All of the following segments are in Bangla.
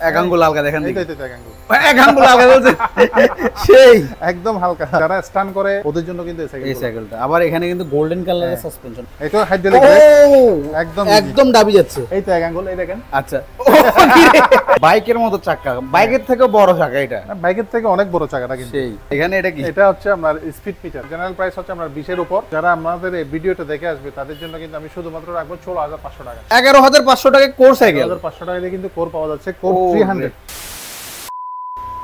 এক আঙ্গুল হালকা দেখেন, এইটাই তো এক আঙ্গুল, এক আঙ্গুল হালকা বলছে সেই একদম হালকা। যারা স্টান করে ওদের জন্য কিন্তু এই সাইকেলটা। আবার এখানে কিন্তু গোল্ডেন কালারের সাসপেনশন, এটা হাইড্রোলিক ব্রেক, একদম একদম দাবি যাচ্ছে। এই তো এক আঙ্গুল, এই দেখেন। আচ্ছা, বাইকের মতো চাকা, বাইকের থেকে বড় চাকা এটা, বাইকের থেকে অনেক বড় চাকাটা কিন্তু। সেই এখানে এটা কি? এটা হচ্ছে আপনার স্পিড মিটার। জেনারেল প্রাইস হচ্ছে আপনার 20 এর উপর। যারা আমাদের এই ভিডিওটা দেখে আসবে তাদের জন্য কিন্তু আমি শুধুমাত্র রাখবো 16500 টাকা। 11500 টাকা কোর সাইকেল, 11500 টাকা দিয়ে কিন্তু কোর পাওয়া যাচ্ছে, কোর 300।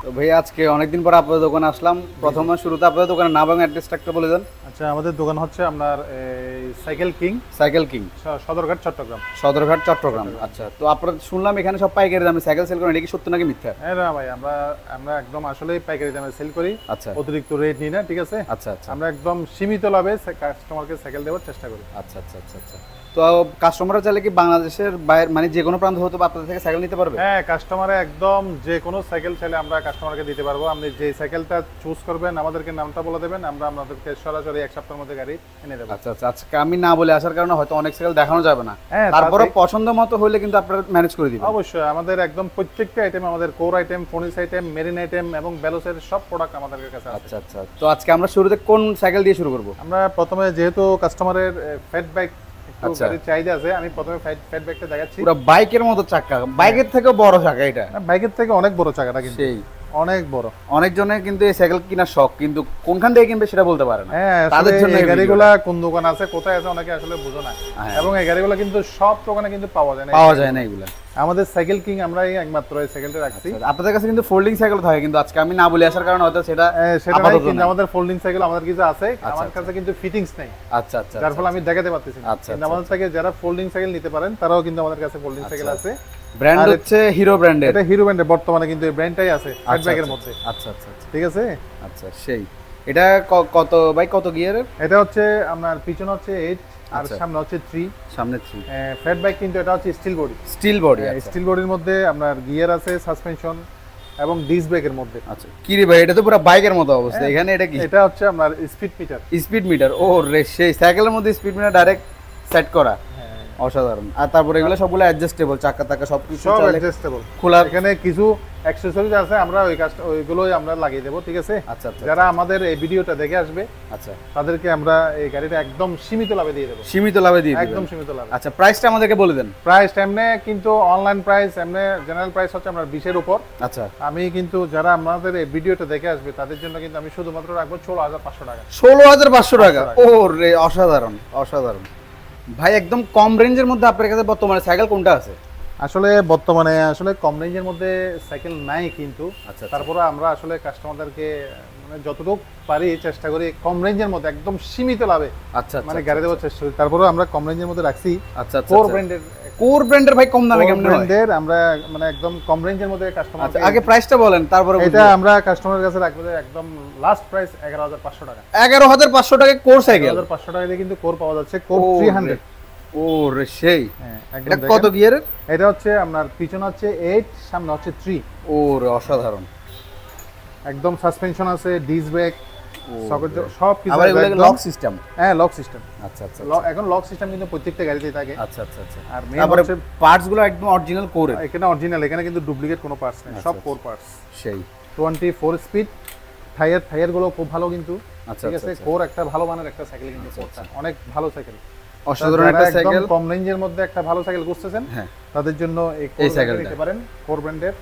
তো ভাই আজকে অনেকদিন পর আপনাদের দোকানে আসলাম। প্রথমে শুরুতে আপনাদের দোকানের নাম এবং অ্যাড্রেসটা একটু বলে দেন। আচ্ছা, আমাদের দোকান হচ্ছে আপনার cycle king, cycle king, Sadarghat Chittagong. Sadarghat Chittagong. আচ্ছা, তো আপনারা শুনলাম এখানে সব পাইকারি দামে সাইকেল সেল করেন, এটা কি সত্য নাকি মিথ্যা? হ্যাঁ না ভাই, আমরা একদম আসলেই পাইকারি দামে সেল করি। আচ্ছা, অতিরিক্ত রেট নিই না, ঠিক আছে? আচ্ছা আচ্ছা, আমরা একদম সীমিত লাভে কাস্টমারকে সাইকেল দেওয়ার চেষ্টা করি। আচ্ছা আচ্ছা আচ্ছা আচ্ছা। তো কাস্টমাররা চাইলে কি বাংলাদেশের বাইরে মানে যে কোনো প্রান্ত হতে আপনাদের থেকে সাইকেল নিতে পারবে? হ্যাঁ, কাস্টমারে একদম যে কোনো সাইকেল চাইলে আমরা কাস্টমারকে দিতে পারবো। আপনি যে সাইকেলটা চুজ করবেন আমাদেরকে নামটা বলে দেবেন, আমরা আপনাদেরকে সরাসরি এক সপ্তাহের মধ্যে গাড়ি এনে দেবো। আচ্ছা আচ্ছা, আজকে আমি না বলে আসার কারণে হয়তো অনেক সাইকেল দেখানো যাবে না, হ্যাঁ, তারপরে পছন্দ মতো হলে কিন্তু আপনারা ম্যানেজ করে দিবেন। অবশ্যই আমাদের একদম প্রত্যেকটা আইটেম, আমাদের কোর আইটেম, ফোনিস আইটেম, মেরিন আইটেম এবং বেলোসের সব প্রোডাক্ট আমাদের কাছে আছে। আচ্ছা আচ্ছা, তো আজকে আমরা শুরুতে কোন সাইকেল দিয়ে শুরু করব? আমরা প্রথমে যেহেতু কাস্টমারের ফ্যাট বাইক আচ্ছা, গাড়ির চাহিদা আছে, আমি প্রথমে ফ্যাট বাইকটা দেখাচ্ছি। পুরো বাইকের মতো চাকা, বাইকের থেকে বড় চাকা এটা, বাইকের থেকে অনেক বড় চাকাটা কিন্তু, সেই অনেক বড়। অনেকজনের কিন্তু এই সাইকেল কেনার শখ, কিন্তু কোনখান থেকে কিনবে সেটা বলতে পারে না। হ্যাঁ, তাদের জন্য এই গাড়িগুলা কোন দোকান আছে, কোথায় আছে, অনেকে আসলে বুঝো না। এবং এই গাড়িগুলো কিন্তু সব দোকানে কিন্তু পাওয়া যায় না এগুলা। আমাদের সাইকেল কিং আমরা একমাত্র এই সাইকেলটা রাখছি। আপনাদের কাছে কিন্তু ফোল্ডিং সাইকেল থাকে, কিন্তু আজকে আমি না বলে আসার কারণে হয়তো সেটা নাই, কিন্তু আমাদের ফোল্ডিং সাইকেল আমাদের কিছু আছে, আমার কাছে কিন্তু ফিটিংস নাই। আচ্ছা আচ্ছা, যার ফলে আমি দেখাতে পারতেছি না। কিন্তু আমাদের থেকে যারা ফোল্ডিং সাইকেল নিতে পারেন তারাও কিন্তু আমাদের কাছে ফোল্ডিং সাইকেল আছে। ব্র্যান্ড হচ্ছে হিরো ব্র্যান্ডের। এটা হিরো ব্র্যান্ডের, বর্তমানে কিন্তু এই ব্র্যান্ডটাই আছে ফ্যাট বাইকের মধ্যে। আচ্ছা আচ্ছা, ঠিক আছে। আচ্ছা, সেই এটা কত ভাই, কত গিয়ারের? এটা হচ্ছে আপনার পিছনে হচ্ছে 8 আর সামনে হচ্ছে 3, সামনে 3। ফ্যাট বাইক কিন্তু এটা হচ্ছে steel body, steel body. Steel বডির মধ্যে আপনার গিয়ার আছে, সাসপেনশন এবং ডিস্ক ব্রেকের মধ্যে। আচ্ছা, কি রে ভাই, এটা তো পুরো বাইকের মতো অবস্থা। এখানে এটা কি? এটা হচ্ছে আপনার স্পিড মিটার। স্পিড মিটার, ও রে, সেই সাইকেলের মধ্যে স্পিড মিটার ডাইরেক্ট সেট করা, অসাধারণ। আর তারপরে এগুলো সবগুলো অ্যাডজাস্টেবল, চাকা টাকা সবকিছু সব অ্যাডজাস্টেবল খোলা। এখানে কিছু অ্যাকসেসরিজ আছে, আমরা ওইগুলোই আমরা লাগিয়ে দেব, ঠিক আছে? আচ্ছা আচ্ছা, যারা আমাদের এই ভিডিওটা দেখে আসবে, আচ্ছা, তাদেরকে আমরা এই গাড়িটা একদম সীমিত লাভে দিয়ে দেব। সীমিত লাভে দিয়ে দেব, একদম সীমিত লাভে। আচ্ছা, প্রাইসটা আমাদেরকে বলে দেন। প্রাইস এমনি কিন্তু অনলাইন প্রাইস, এমনি জেনারেল প্রাইস হচ্ছে আপনার 20 এর উপর। আচ্ছা, আমি কিন্তু যারা আমাদের এই ভিডিওটা দেখে আসবে তাদের জন্য কিন্তু আমি শুধুমাত্র রাখবো 16500 টাকা। 16500 টাকা, ও রে, অসাধারণ অসাধারণ ভাই। একদম কম রেঞ্জের মধ্যে আপনার কাছে বর্তমানে সাইকেল কোনটা আছে? আসলে বর্তমানে আসলে কম রেঞ্জের মধ্যে সাইকেল নাই, কিন্তু আচ্ছা, তারপরে আমরা আসলে কাস্টমারদেরকে মানে যতটুকু পারি চেষ্টা করি কম রেঞ্জের মধ্যে একদম সীমিত লাভে আচ্ছা মানে গাড়ি দেওয়ার চেষ্টা করি। তারপরে আমরা কম রেঞ্জের মধ্যে রাখছি আচ্ছা, কোর ব্র্যান্ডের। কোর ব্র্যান্ডের ভাই কম দামে কেমন ব্র্যান্ডের আমরা মানে একদম কম রেঞ্জের মধ্যে কাস্টমার। আচ্ছা, আগে প্রাইসটা বলেন, তারপরে এটা আমরা কাস্টমারের কাছে রাখবো একদম লাস্ট প্রাইস 11500 টাকা। 11500 টাকা কোর সাইকেল, 11500 টাকা দিয়ে কিন্তু কোর পাওয়া যাচ্ছে, কোর 300। ও রে, সেই এটা কত গিয়ারের? এটা হচ্ছে আপনার পিছনে হচ্ছে 8, সামনে হচ্ছে 3। ও রে, অসাধারণ। একদম সাসপেনশন আছে, ডিস্ক ব্রেক, সকেট, সব কিছু। আবার এগুলো লক সিস্টেম? হ্যাঁ, লক সিস্টেম। আচ্ছা আচ্ছা, এখন লক সিস্টেম কিন্তু প্রত্যেকটা গাড়িতেই থাকে। আচ্ছা আচ্ছা আচ্ছা। আর মেইন তারপরে হচ্ছে পার্টস গুলো একদম অরিজিনাল কোর। এখানে অরিজিনাল, এখানে কিন্তু ডুপ্লিকেট কোনো পার্টস নেই, সব কোর পার্টস। সেই 24 স্পিড টায়ার গুলো খুব ভালো কিন্তু, আচ্ছা, ঠিক আছে? কোর একটা ভালো মানের একটা সাইকেল কিন্তু, অনেক ভালো সাইকেল, অসাধারণ একটা সাইকেল। কম রেঞ্জের মধ্যে একটা ভালো সাইকেল খুঁজতেছেন, তাদের জন্য এই সাইকেলটা নিতে পারেন, কোর ব্র্যান্ডের।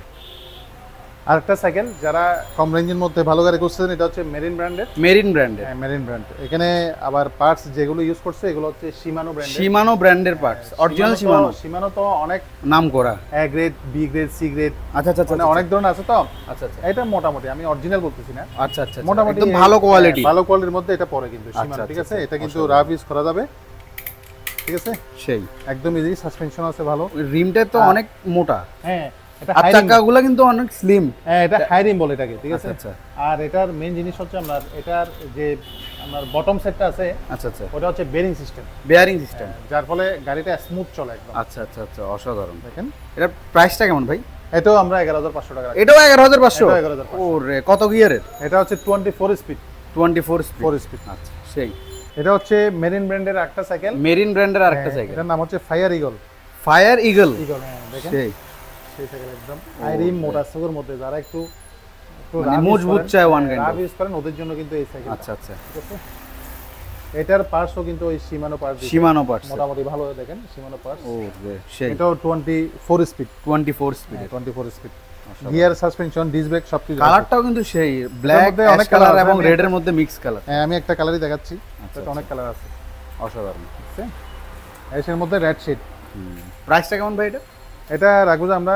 আরেকটা সাইকেল যারা কম রেঞ্জের মধ্যে ভালো গাড়ি খুঁজতেছেন, এটা হচ্ছে মেরিন ব্র্যান্ডের। মেরিন ব্র্যান্ডের, হ্যাঁ, মেরিন ব্র্যান্ড। এখানে আবার পার্টস যেগুলো ইউজ করছে এগুলো হচ্ছে শিমানো ব্র্যান্ডের। শিমানো ব্র্যান্ডের পার্টস, অরিজিনাল শিমানো। শিমানো তো অনেক নাম করা, A grade, B grade, C grade, আচ্ছা আচ্ছা, মানে অনেক ধরনের আছে তো। আচ্ছা আচ্ছা, এটা মোটামুটি, আমি অরিজিনাল বলতেছি না, আচ্ছা আচ্ছা, মোটামুটি একদম ভালো কোয়ালিটি, ভালো কোয়ালিটির মধ্যে এটা পড়ে কিন্তু শিমানো, ঠিক আছে? এটা কিন্তু রাফ ইউজ করা যাবে, ঠিক আছে? সেই একদম ইজি, সাসপেনশন আছে ভালো, রিমটা তো অনেক মোটা। হ্যাঁ, এটা আর চাকাগুলো কিন্তু অনেক স্লিম। হ্যাঁ, এটা হাই রিম বলে এটাকে, ঠিক আছে? আচ্ছা, আর এটার মেইন জিনিস হচ্ছে আপনার এটার যে আপনার বটম সেটটা আছে, আচ্ছা আচ্ছা, ওটা হচ্ছে বেয়ারিং সিস্টেম, বেয়ারিং সিস্টেম, যার ফলে গাড়িটা স্মুথ চলে একদম। আচ্ছা আচ্ছা আচ্ছা, অসাধারণ। দেখেন এটার প্রাইসটা কেমন ভাই? এটাও আমরা 11500 টাকা। এটাও 11500? 11500। ও রে, কত গিয়ারের? এটা হচ্ছে 24 স্পিড। 24 স্পিড, আচ্ছা, সেই। এটা হচ্ছে মেরিন ব্র্যান্ডের একটা সাইকেল। মেরিন ব্র্যান্ডের আরেকটা সাইকেল, এটার নাম হচ্ছে fire eagle. Fire eagle, eagle, হ্যাঁ, দেখেন সেই। সেই সাইকেল একদম আইরিম মোটরসাইকেলের মধ্যে যারা একটু মানে মজবুত চায় ওয়ান কাইন্ড রাফ ইউজ করেন ওদের জন্য কিন্তু এই সাইকেল। আচ্ছা আচ্ছা, ঠিক আছে। এটার পার্টসও কিন্তু ওই শিমানো পার্টস, শিমানো পার্টস মোটামুটি ভালো দেখেন শিমানো পার্টস। ও রে সেই, এটাও 24 speed, 24 speed, 24 speed. Gear, suspension, disc brake সবকিছু। কালারটাও কিন্তু সেই ব্ল্যাক অনেক কালার এবং রেড এর মধ্যে মিক্স কালার। হ্যাঁ আমি একটা কালারই দেখাচ্ছি, এটা অনেক কালার আছে, অসাধারণ। ঠিক আছে। এর মধ্যে রেড শেড। প্রাইসটা কেমন ভাই এটা? এটা রাখবো যে আমরা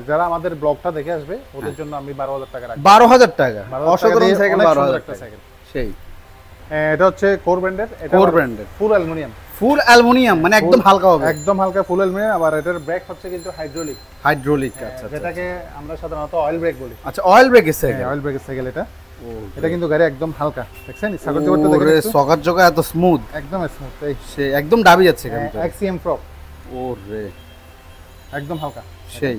যারা আমাদের ব্লগটা দেখে আসবে ওদের জন্য আমি 12000 টাকা রাখবো। 12000 টাকা, অসাধারণ সাইকেল, 12000 টাকা সাইকেল সেই। এটা হচ্ছে কোর ব্র্যান্ডের, এটা কোর ব্র্যান্ডের ফুল অ্যালুমিনিয়াম। ফুল অ্যালুমিনিয়াম মানে একদম হালকা হবে, একদম হালকা ফুল অ্যালুমিনিয়াম। আবার এটার ব্রেক হচ্ছে কিন্তু হাইড্রোলিক। হাইড্রোলিক, আচ্ছা যেটাকে আমরা সাধারণত অয়েল ব্রেক বলি। আচ্ছা অয়েল ব্রেকের সাইকেল, অয়েল ব্রেকের সাইকেল এটা। এটা কিন্তু গাড়ি একদম হালকা, দেখছেন সাগর জগৎটা দেখেন, ওরে সকার জগা এত স্মুথ, একদম স্মুথ, এই সে একদম ডাবি যাচ্ছে কেন? এক্সিএম প্রো, ওরে একদম হালকা সেই।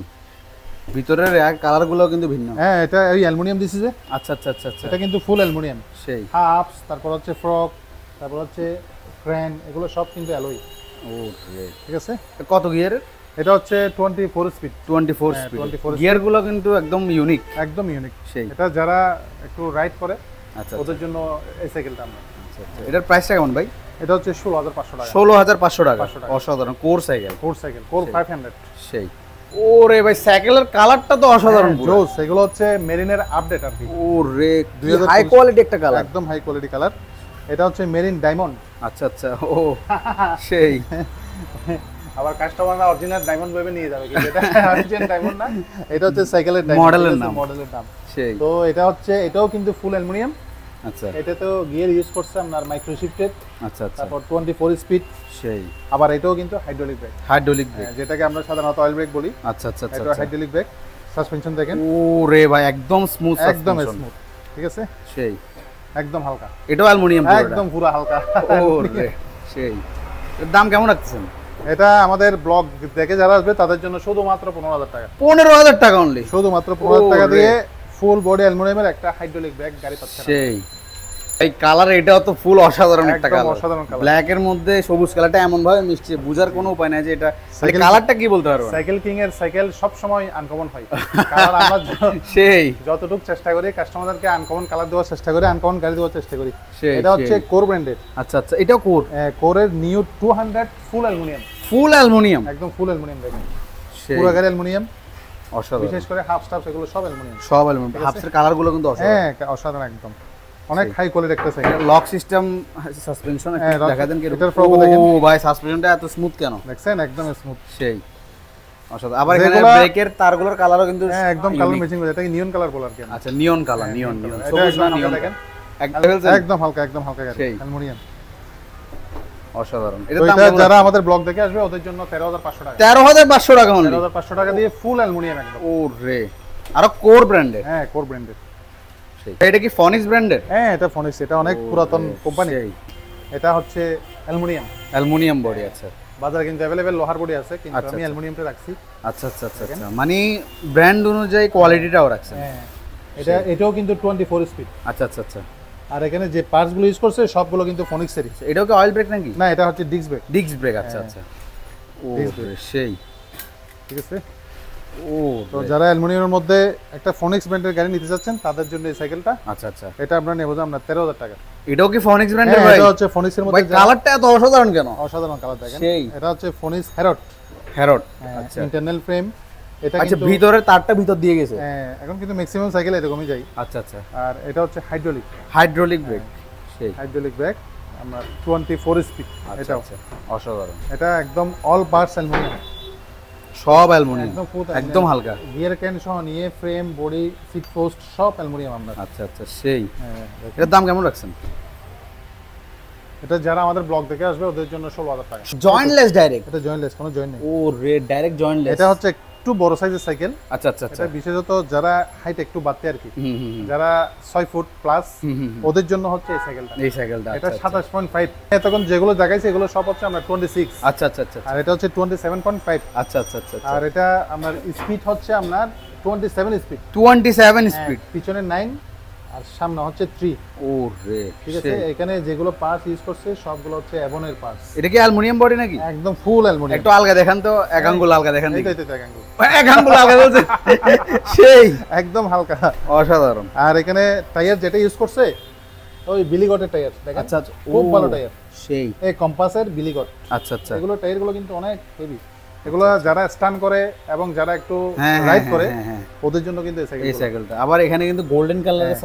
ভিতরের কালারগুলো কিন্তু ভিন্ন। হ্যাঁ এটা এই অ্যালুমিনিয়াম দিছি যে। আচ্ছা আচ্ছা আচ্ছা আচ্ছা, এটা কিন্তু ফুল অ্যালুমিনিয়াম সেই। হাফস, তারপর হচ্ছে ফ্রক, তারপর হচ্ছে ক্র্যান, এগুলো সব কিন্তু অ্যালয়। ওরে ঠিক আছে। কত গিয়ারের? এটা হচ্ছে 24 স্পিড। 24 স্পিড। গিয়ারগুলো কিন্তু একদম ইউনিক, একদম ইউনিক সেই। এটা যারা একটু রাইড করে আচ্ছা ওদের জন্য এই সাইকেলটা আমরা। আচ্ছা আচ্ছা, এটার প্রাইসটা কেমন ভাই? এটা হচ্ছে 16500 টাকা। 16500 টাকা, অসাধারণ core cycle. Core cycle, core 500 সেই। ওরে ভাই সাইকেলের কালারটা তো অসাধারণ পুরো। জোস, এগুলো হচ্ছে মেরিনের আপডেট আর কি। ওরে হাই কোয়ালিটি একটা কালার, একদম হাই কোয়ালিটি কালার। এটা হচ্ছে মেরিন ডায়মন্ড। আচ্ছা আচ্ছা, ও সেই। আবার কাস্টমাররা অরিজিনাল ডায়মন্ড ভেবে নিয়ে যাবে, কিন্তু এটা অরিজিনাল ডায়মন্ড না, এটা হচ্ছে সাইকেলের মডেলের নাম, মডেলের নাম সেই। তো এটা হচ্ছে, এটাও কিন্তু ফুল অ্যালুমিনিয়াম। আচ্ছা, এটা তো গিয়ার ইউজ করছে আপনার মাইক্রো শিফটেড। আচ্ছা আচ্ছা, তারপর 24 স্পিড, সেই। আবার এটাও কিন্তু হাইড্রোলিক ব্রেক। হাইড্রোলিক ব্রেক, যেটাকে আমরা সাধারণত অয়েল ব্রেক বলি। আচ্ছা আচ্ছা আচ্ছা, এটা হাইড্রোলিক ব্রেক। সাসপেনশন দেখেন, ওরে ভাই একদম স্মুথ, একদম স্মুথ, ঠিক আছে, সেই। একদম হালকা, এটাও অ্যালুমিনিয়াম, একদম পুরো হালকা, ওরে সেই। এর দাম কেমন রাখছেন? এটা আমাদের ব্লগ দেখে যারা আসবে তাদের জন্য শুধুমাত্র 15000 টাকা। 15000 টাকা অনলি, শুধুমাত্র 15000 টাকা দিয়ে ফুল বডি অ্যালুমিনিয়ামের একটা হাইড্রোলিক ব্রেক গাড়ি পাচ্ছেন। সেই। এই কালার, এটাও তো ফুল অসাধারণ একটা কালার, অসাধারণ কালার। ব্ল্যাক এর মধ্যে সবুজ কালারটা এমন ভাবে মিশছে, বুঝার কোনো উপায় নাই যে এটা কালারটা কি বলতে পারবো। সাইকেল কিং এর সাইকেল সব সময় আনকমন হয় কালার। আমরা সেই যতটুকু চেষ্টা করি কাস্টমারদেরকে আনকমন কালার দেওয়ার চেষ্টা করি, আনকমন গাড়ি দেওয়ার চেষ্টা করি। এটা হচ্ছে কোর ব্র্যান্ডের। আচ্ছা আচ্ছা, এটাও কোর, কোরের নিউ 200 ফুল অ্যালুমিনিয়াম। ফুল অ্যালুমিনিয়াম, একদম ফুল অ্যালুমিনিয়াম দেখেন, সেই। পুরো গাড়ি অ্যালুমিনিয়াম, অসাধারণ। বিশেষ করে হাফ স্টাফ এগুলো সব অ্যালুমিনিয়াম, সব অ্যালুমিনিয়াম। হাফসের কালারগুলো কিন্তু অসাধারণ, হ্যাঁ অসাধারণ একদম, অনেক হাই কোয়ালিটি একটা সাইকেল। লক সিস্টেম, সাসপেনশন দেখা দেন কি? এটার ফ্রক দেখেন, ও ভাই সাসপেনশনটা এত স্মুথ কেন দেখছেন, একদম স্মুথ, সেই। অসাধারণ। আবার এখানে ব্রেকের তারগুলোর কালারও কিন্তু একদম কালার ম্যাচিং করে, এটাকে নিয়ন কালার বলার কি। আচ্ছা নিয়ন কালার, নিয়ন নিয়ন, এটা সবুজ না নিয়ন দেখেন, একদম হালকা, একদম হালকা গাড়ি, অ্যালুমিনিয়াম, অসাধারণ। এটা যারা আমাদের ব্লগ দেখে আসবে ওদের জন্য 13500 টাকা। 13500 টাকা অনলি, 13500 টাকা দিয়ে ফুল অ্যালুমিনিয়াম একদম। ওরে, আর কোর ব্র্যান্ডের। হ্যাঁ কোর ব্র্যান্ডের। এটা কি ফনিক্স ব্র্যান্ডের? হ্যাঁ এটা ফনিক্স, এটা অনেক পুরাতন কোম্পানি। এটা হচ্ছে অ্যালুমিনিয়াম, অ্যালুমিনিয়াম বডি। আচ্ছা, বাজারে কিন্তু अवेलेबल লোহার বডি আছে, কিন্তু আমি অ্যালুমিনিয়ামটা রাখছি। আচ্ছা আচ্ছা আচ্ছা আচ্ছা, মানে ব্র্যান্ড অনুযায়ী কোয়ালিটিটাও রাখছেন। হ্যাঁ এটাও কিন্তু 24 স্পিড। আচ্ছা আচ্ছা আচ্ছা, আর এখানে যে পার্টস গুলো ইউজ করছে সবগুলো কিন্তু ফনিক্সেরই। এটাও কি অয়েল ব্রেক নাকি? না এটা হচ্ছে ডিস্ক ব্রেক। ডিস্ক ব্রেক, আচ্ছা আচ্ছা, ও সেই, ঠিক আছে। ও তো যারা অ্যালুমিনিয়ামের মধ্যে একটা ফনিক্স ব্র্যান্ডের গাড়ি নিতে যাচ্ছেন তাদের জন্য এই সাইকেলটা। আচ্ছা আচ্ছা, এটা আমরা নেব যে আমরা 13000 টাকা। এটাও কি ফনিক্স ব্র্যান্ডের ভাই? এটা হচ্ছে ফনিক্সের মধ্যে। ভাই কালারটা এত অসাধারণ কেন? অসাধারণ কালার দেখেন, সেই। এটা হচ্ছে ফনিক্স হেরট। হেরট, আচ্ছা। ইন্টারনাল ফ্রেম এটা, আচ্ছা ভিতরের তারটা ভিতর দিয়ে গেছে। হ্যাঁ এখন কিন্তু ম্যাক্সিমাম সাইকেল এরকমই যায়। আচ্ছা আচ্ছা, আর এটা হচ্ছে হাইড্রোলিক, হাইড্রোলিক ব্রেক, সেই। হাইড্রোলিক ব্রেক আমরা 24 স্পিড। এটাও অসাধারণ, এটা একদম অল পার্টস অ্যালুমিনিয়াম, সব অ্যালুমিনিয়াম, একদম হালকা। গিয়ার ক্যান সহ নিয়ে ফ্রেম বডি সিট পোস্ট সব অ্যালুমিনিয়াম আমরা। আচ্ছা আচ্ছা, সেই। হ্যাঁ এর দাম কেমন রাখছেন? এটা যারা আমাদের ব্লগ দেখে আসবে ওদের জন্য 16000 টাকা। Jointless direct? এটা জয়েন্টলেস, কোনো জয়েন্ট নেই। ও রে, ডাইরেক্ট জয়েন্টলেস। এটা হচ্ছে একটু বড় সাইজের সাইকেল। আচ্ছা আচ্ছা আচ্ছা, এটা বিশেষত যারা হাইট একটু বাড়তে আর কি, যারা 6 ফুট প্লাস ওদের জন্য হচ্ছে এই সাইকেলটা। এই সাইকেলটা এটা 27.5। তখন যেগুলো দেখাইছে এগুলো সব হচ্ছে আমরা 26। আচ্ছা আচ্ছা আচ্ছা, আর এটা হচ্ছে 27.5। আচ্ছা আচ্ছা আচ্ছা, আর এটা আপনার স্পিড হচ্ছে আপনার 27 স্পিড। 27 স্পিড, পিছনে 9, আর সামনে হচ্ছে 3। ওরে ঠিক আছে, এখানে যেগুলো পার্টস ইউজ করছে সবগুলো হচ্ছে অ্যাভনের পার্টস। এটা কি অ্যালুমিনিয়াম বডি নাকি? একদম ফুল অ্যালুমিনিয়াম। একটু আলগা দেখান তো, এক আঙ্গুল আলগা দেখান। এইটাই তো এক আঙ্গুল। এক আঙ্গুল আলগা বলছে সেই একদম হালকা, অসাধারণ। আর এখানে টায়ার যেটা ইউজ করছে ওই বিলিগটের টায়ার দেখেন। আচ্ছা আচ্ছা, খুব ভালো টায়ার, সেই এই কম্পাসের বিলিগট। আচ্ছা আচ্ছা, এগুলো টায়ারগুলো কিন্তু অনেক হেভি। এগুলো যারা স্টান করে এবং যারা একটু রাইড করে ওদের জন্য কিন্তু এই সাইকেলটা। আবার এখানে কিন্তু গোল্ডেন কালারের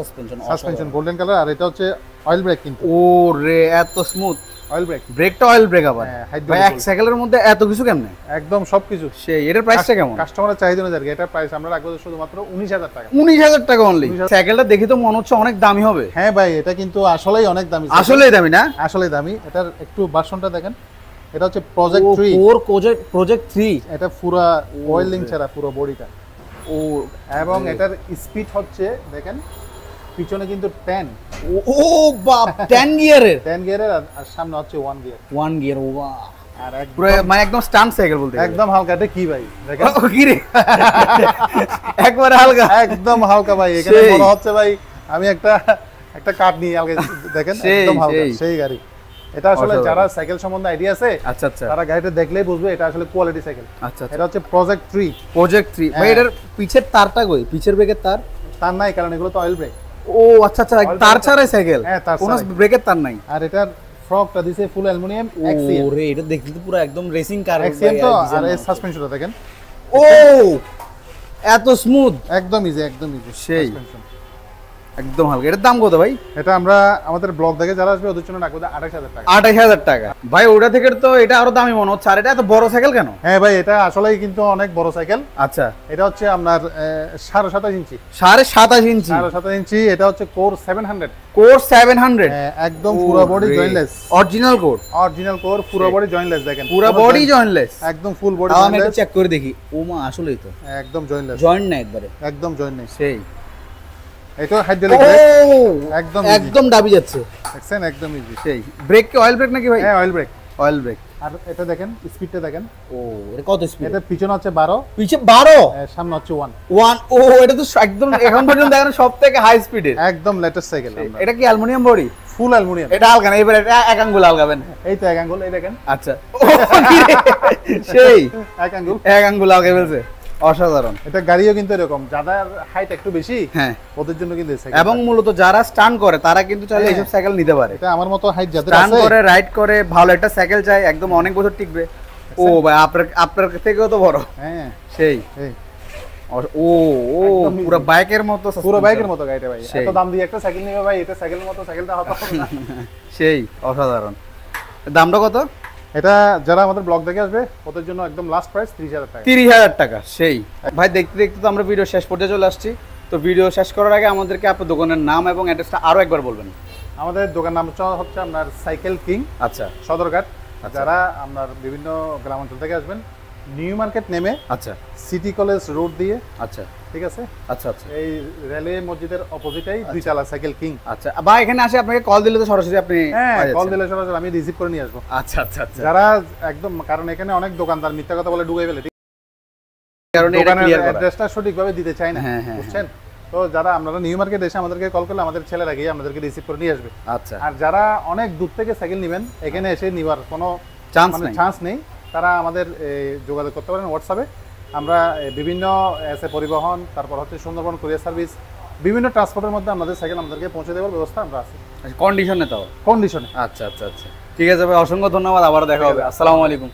সাসপেনশন গোল্ডেন কালার, আর এটা হচ্ছে অয়েল ব্রেক কিন্তু। ওরে এত স্মুথ অয়েল ব্রেক, ব্রেকটা অয়েল ব্রেক। আবার ভাই এক সাইকেলের মধ্যে এত কিছু কেমনে? একদম সবকিছু সেই। এটার প্রাইসটা কেমন? কাস্টমারের চাহিদা অনুযায়ী এটার প্রাইস আমরা রাখবো শুধুমাত্র 19000 টাকা। 19000 টাকা অনলি। সাইকেলটা দেখে তো মনে হচ্ছে অনেক দামি হবে। হ্যাঁ ভাই, এটা কিন্তু আসলেই অনেক দামি। আসলেই দামি না? আসলেই দামি। এটার একটু ভার্সনটা দেখেন, এটা হচ্ছে প্রজেক্ট 3। ওর প্রজেক্ট 3। এটা পুরো ওয়েল্ডিং ছাড়া পুরো বডিটা। ও, এবং এটার স্পিড হচ্ছে দেখেন পিছনে কিন্তু 10। ও বাপ, 10 গিয়ারের। 10 গিয়ারের, আর সামনে হচ্ছে 1 গিয়ার। 1 গিয়ার। ও বাহ, আর মানে একদম স্টান্ট সাইকেল বলতে একদম হালকা। এটা কি ভাই দেখেন, ও কি রে, একবার হালকা, একদম হালকা ভাই। এখানে মনে হচ্ছে ভাই আমি একটা কাট নিয়ে আগে দেখেন, একদম হালকা সেই গাড়ি। এটা আসলে যারা সাইকেল সম্বন্ধে আইডিয়া আছে, আচ্ছা আচ্ছা, তারা গাড়িটা দেখলেই বুঝবে এটা আসলে কোয়ালিটি সাইকেল। আচ্ছা, এটা হচ্ছে প্রজেক্ট 3। প্রজেক্ট 3 ভাই। এটার পিছের তারটা কই? পিছের ব্রেকের তার নাই, কারণ এগুলো তো অয়েল ব্রেক। ও আচ্ছা আচ্ছা, তার ছাড়াই সাইকেল। হ্যাঁ, তার কোনো ব্রেকের তার নাই। আর এটার ফ্রকটা দিছে ফুল অ্যালুমিনিয়াম এক্সিএম। ওরে এটা দেখতে তো পুরো একদম রেসিং কার এক্সিএম তো। আর এই সাসপেনশনটা দেখেন, ও এত স্মুথ, একদম ইজি, একদম ইজি সেই একদম হালকা। এটার দাম কত ভাই? এটা আমরা আমাদের ব্লগ দেখে যারা আসবে ওদের জন্য রাখবো 28000 টাকা। 28000 টাকা ভাই। ওটা থেকে তো এটা আরো দামি মনে হচ্ছে। আর এটা এত বড় সাইকেল কেন? হ্যাঁ ভাই, এটা আসলেই কিন্তু অনেক বড় সাইকেল। আচ্ছা, এটা হচ্ছে আপনার 27.5 ইঞ্চি। 27.5 ইঞ্চি। 27.5 ইঞ্চি। এটা হচ্ছে কোর 700। কোর 700, একদম পুরো body jointless. Original core. Original core, পুরো বডি জয়েন্টলেস দেখেন। পুরো বডি জয়েন্টলেস, একদম ফুল বডি জয়েন্টলেস। আমি জয়েন্টলেস। একটু চেক করে দেখি। ও মা, আসলেই তো একদম জয়েন্টলেস। জয়েন্ট না একবারে, একদম জয়েন্ট নেই। সেই। এটা হাইড্রোলিক ব্রেক, একদম একদম দাবি যাচ্ছে। দেখছেন, একদম ইজি। সেই। ব্রেক কি অয়েল ব্রেক নাকি ভাই? হ্যাঁ, অয়েল ব্রেক। Oil brake. আর এটা দেখেন স্পিডটা দেখেন। ও এটা কত স্পিড? এটা পিছনে হচ্ছে 12, পিছে 12, সামনে হচ্ছে 1। ও এটা তো একদম এখন পর্যন্ত দেখেন সবথেকে হাই স্পিডের, একদম লেটেস্ট সাইকেল। এটা কি অ্যালুমিনিয়াম বডি? ফুল অ্যালুমিনিয়াম। এটা হালকা না, এবারে এক আঙ্গুল আলগাবেন। এই তো এক আঙ্গুল, এই দেখেন। আচ্ছা, সেই এক আঙ্গুল, এক আঙ্গুল আলগা ফেলছে। অসাধারণ। এটা গাড়িও কিন্তু এরকম, যাদের হাইট একটু বেশি হ্যাঁ ওদের জন্য কিন্তু এই সাইকেল। এবং মূলত যারা স্টান্ট করে তারা কিন্তু চাইলে এইসব সাইকেল নিতে পারে। এটা আমার মতো হাইট যাদের স্টান্ট আছে, করে রাইড করে ভালো একটা সাইকেল চাই, একদম অনেক বছর টিকবে। ও ভাই, আপনার থেকেও তো বড়। হ্যাঁ সেই। ও পুরো বাইকের মতো, পুরো বাইকের মতো গাড়িটা ভাই। এত দাম দিয়ে একটা সাইকেল নিবে ভাই, এটা সাইকেলের মতো সাইকেলটা হতো না। সেই অসাধারণ। দামটা কত? এটা যারা আমাদের ব্লগ দেখে আসবে ওদের জন্য একদম লাস্ট প্রাইস 30000 টাকা। 30000 টাকা। সেই ভাই, দেখতে দেখতে তো আমরা ভিডিও শেষ পর্যায়ে চলে আসছি। তো ভিডিও শেষ করার আগে আমাদেরকে আপনার দোকানের নাম এবং অ্যাড্রেসটা আরো একবার বলবেন। আমাদের দোকান নাম হচ্ছে আপনার সাইকেল কিং। আচ্ছা, সদরঘাট। যারা আপনার বিভিন্ন গ্রামাঞ্চল থেকে আসবেন, নিউ মার্কেট নেমে আচ্ছা সিটি কলেজ রোড দিয়ে, আচ্ছা ঠিক আছে, আচ্ছা আচ্ছা, এই রেলওয়ে মসজিদের অপোজিটেই দুইতলা সাইকেল কিং। আচ্ছা, বা এখানে আসে আপনাকে কল দিলে তো সরাসরি আপনি? হ্যাঁ, কল দিলে সরাসরি আমি রিসিভ করে নিয়ে আসবো। আচ্ছা আচ্ছা আচ্ছা। যারা একদম, কারণ এখানে অনেক দোকানদার মিথ্যা কথা বলে ঢুকে ফেলে, কারণ এটা ক্লিয়ার করা, অ্যাড্রেসটা সঠিকভাবে দিতে চায় না, বুঝছেন? তো যারা আপনারা নিউ মার্কেট এসে আমাদেরকে কল করলে আমাদের ছেলেরা গিয়ে আমাদেরকে রিসিভ করে নিয়ে আসবে। আচ্ছা। আর যারা অনেক দূর থেকে সাইকেল নেবেন, এখানে এসে নিবার কোনো চান্স নেই, তারা আমাদের যোগাযোগ করতে পারেন হোয়াটসঅ্যাপে। আমরা বিভিন্ন এসে পরিবহন, তারপর হচ্ছে সুন্দরবন কুরিয়ার সার্ভিস, বিভিন্ন ট্রান্সপোর্টের মধ্যে আমাদের সাইকেল আমাদেরকে পৌঁছে দেওয়ার ব্যবস্থা আমরা আছি। কন্ডিশনে তাও? কন্ডিশনে। আচ্ছা আচ্ছা আচ্ছা, ঠিক আছে ভাই, অসংখ্য ধন্যবাদ। আবার দেখা হবে। আসসালামু আলাইকুম।